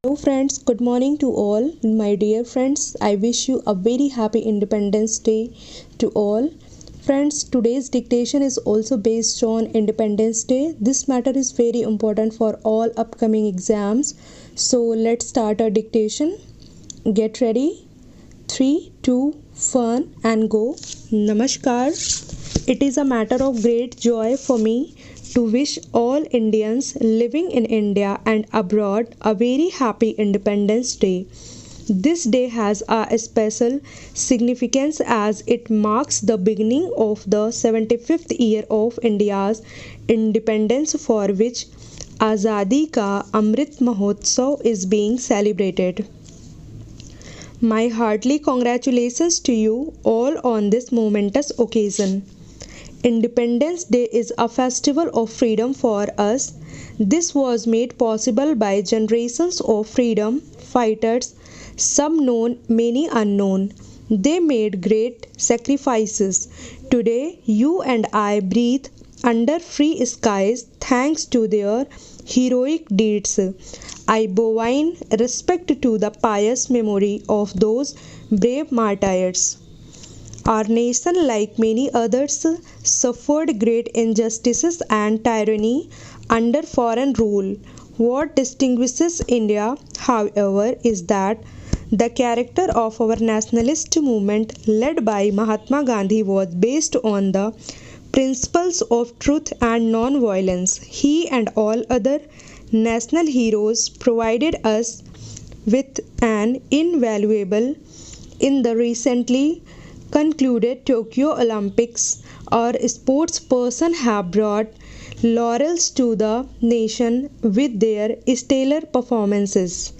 Hello friends, good morning to all. My dear friends, I wish you a very happy Independence Day to all. Friends, today's dictation is also based on Independence Day. This matter is very important for all upcoming exams. So let's start our dictation. Get ready. 3, 2, 1 and go. Namaskar. It is a matter of great joy for me to wish all Indians living in India and abroad a very happy Independence Day. This day has a special significance as it marks the beginning of the 75th year of India's independence, for which Azadi Ka Amrit Mahotsav is being celebrated. My hearty congratulations to you all on this momentous occasion. Independence Day is a festival of freedom for us. This was made possible by generations of freedom fighters, some known, many unknown. They made great sacrifices. Today, you and I breathe under free skies thanks to their heroic deeds. I bow in respect to the pious memory of those brave martyrs. Our nation, like many others, suffered great injustices and tyranny under foreign rule. What distinguishes India, however, is that the character of our nationalist movement led by Mahatma Gandhi was based on the principles of truth and non-violence. He and all other national heroes provided us with an invaluable in the recently concluded Tokyo Olympics. Our sports person have brought laurels to the nation with their stellar performances.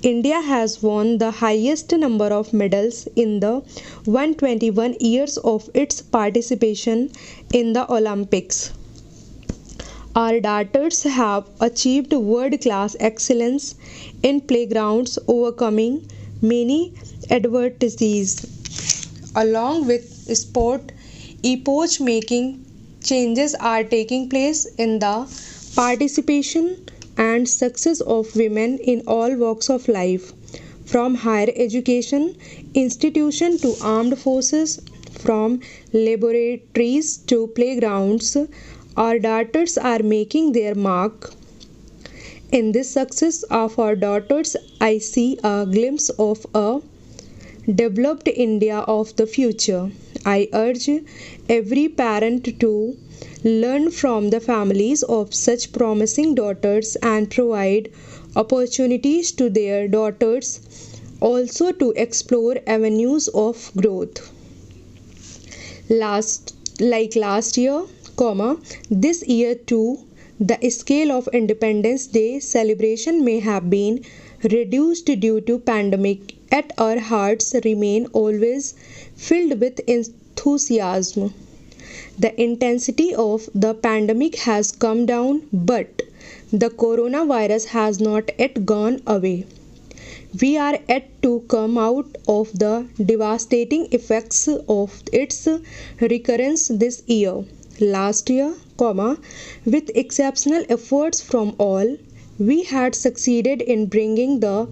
India has won the highest number of medals in the 121 years of its participation in the Olympics. Our daughters have achieved world class excellence in playgrounds, overcoming many adversities. Along with sport, epoch making changes are taking place in the participation and success of women in all walks of life, from higher education institution to armed forces, from laboratories to playgrounds. Our daughters are making their mark. In this success of our daughters, I see a glimpse of a developed India of the future. I urge every parent to learn from the families of such promising daughters and provide opportunities to their daughters also to explore avenues of growth. Last year, this year too, the scale of Independence Day celebration may have been reduced due to pandemic, yet our hearts remain always filled with enthusiasm. The intensity of the pandemic has come down, but the coronavirus has not yet gone away. We are yet to come out of the devastating effects of its recurrence this year. Last year, with exceptional efforts from all, we had succeeded in bringing the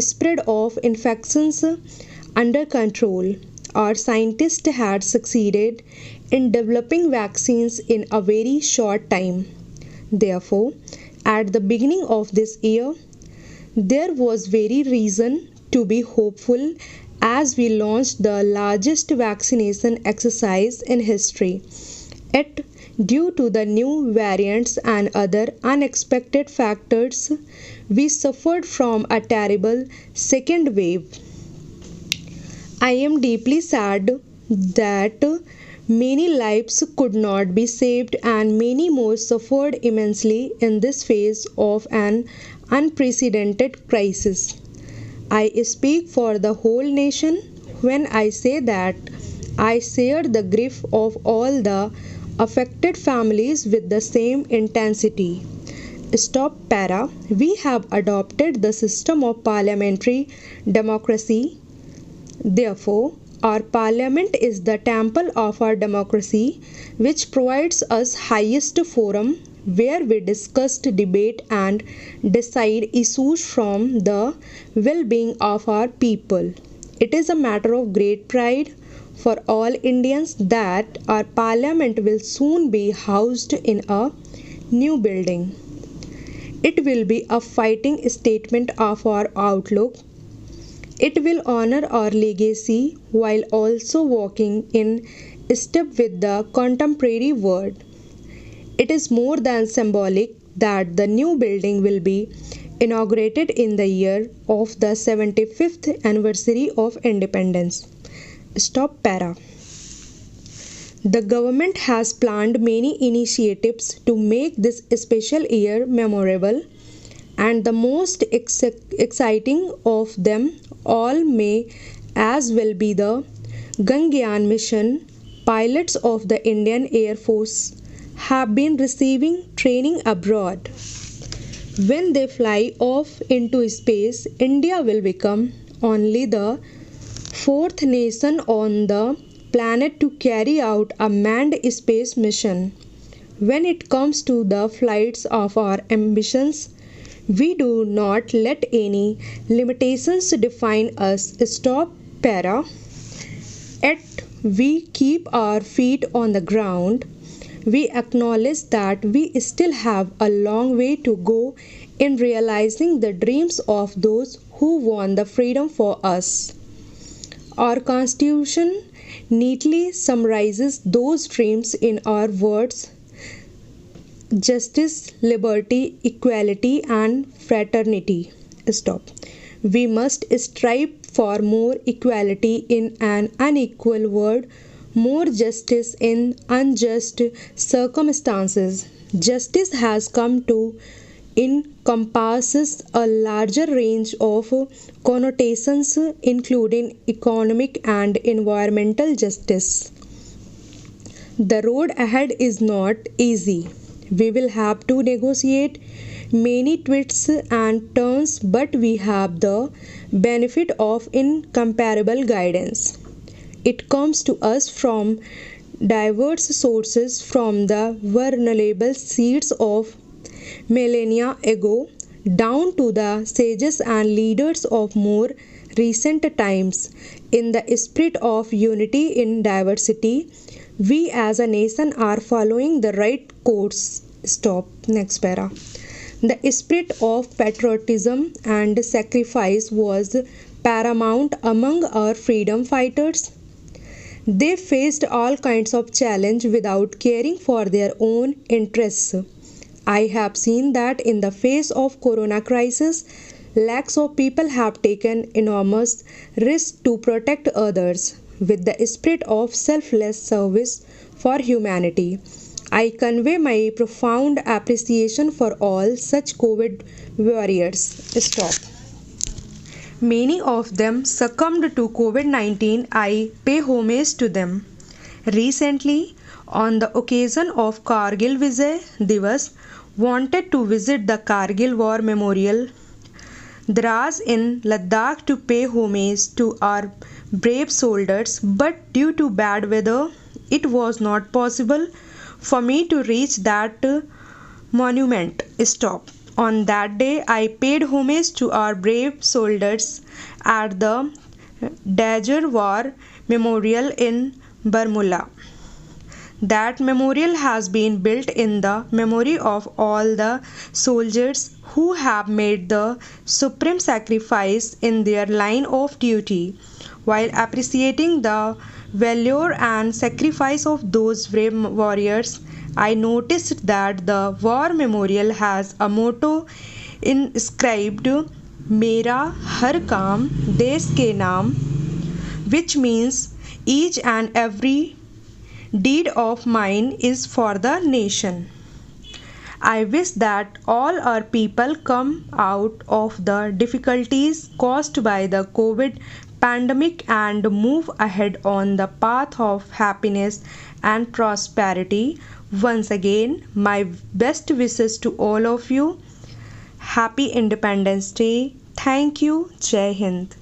spread of infections under control. Our scientists had succeeded in developing vaccines in a very short time. Therefore, at the beginning of this year, there was very reason to be hopeful as we launched the largest vaccination exercise in history. Yet, due to the new variants and other unexpected factors, we suffered from a terrible second wave. I am deeply sad that many lives could not be saved and many more suffered immensely in this phase of an unprecedented crisis. I speak for the whole nation when I say that I share the grief of all the affected families with the same intensity. Stop para. We have adopted the system of parliamentary democracy. Therefore, our parliament is the temple of our democracy, which provides us highest forum where we discussed, debate, and decide issues from the well being of our people. It is a matter of great pride for all Indians that our parliament will soon be housed in a new building. It will be a fighting statement of our outlook. It will honor our legacy while also walking in step with the contemporary world. It is more than symbolic that the new building will be inaugurated in the year of the 75th anniversary of independence. Stop para. The government has planned many initiatives to make this special year memorable, and the most exciting of them all may as well be the Gangyan mission. Pilots of the Indian Air Force have been receiving training abroad. When they fly off into space, India will become only the fourth nation on the planet to carry out a manned space mission. When it comes to the flights of our ambitions, we do not let any limitations define us. Stop para. Yet we keep our feet on the ground. We acknowledge that we still have a long way to go in realizing the dreams of those who won the freedom for us. Our Constitution neatly summarizes those dreams in our words: justice, liberty, equality, and fraternity. Stop. We must strive for more equality in an unequal world, more justice in unjust circumstances. Justice has come to encompasses a larger range of connotations, including economic and environmental justice. The road ahead is not easy. We will have to negotiate many twists and turns, but we have the benefit of incomparable guidance. It comes to us from diverse sources, from the vulnerable seeds of millennia ago down to the sages and leaders of more recent times. In the spirit of unity in diversity, we as a nation are following the right course. Stop. Next para. The spirit of patriotism and sacrifice was paramount among our freedom fighters. They faced all kinds of challenge without caring for their own interests. I have seen that in the face of corona crisis, lakhs of people have taken enormous risks to protect others with the spirit of selfless service for humanity. I convey my profound appreciation for all such COVID warriors. Stop. Many of them succumbed to COVID 19. I pay homage to them. Recently, on the occasion of Kargil Vijay Divas, wanted to visit the Kargil War Memorial Dras in Ladakh to pay homage to our brave soldiers, but due to bad weather, it was not possible for me to reach that monument. Stop. On that day, I paid homage to our brave soldiers at the Dajar War Memorial in Barmula. That memorial has been built in the memory of all the soldiers who have made the supreme sacrifice in their line of duty. While appreciating the valor and sacrifice of those brave warriors, I noticed that the war memorial has a motto inscribed Mera Har Kaam Desh Ke Naam, which means each and every deed of mine is for the nation. I wish that all our people come out of the difficulties caused by the COVID pandemic and move ahead on the path of happiness and prosperity. Once again, my best wishes to all of you. Happy Independence Day. Thank you. Jai Hind.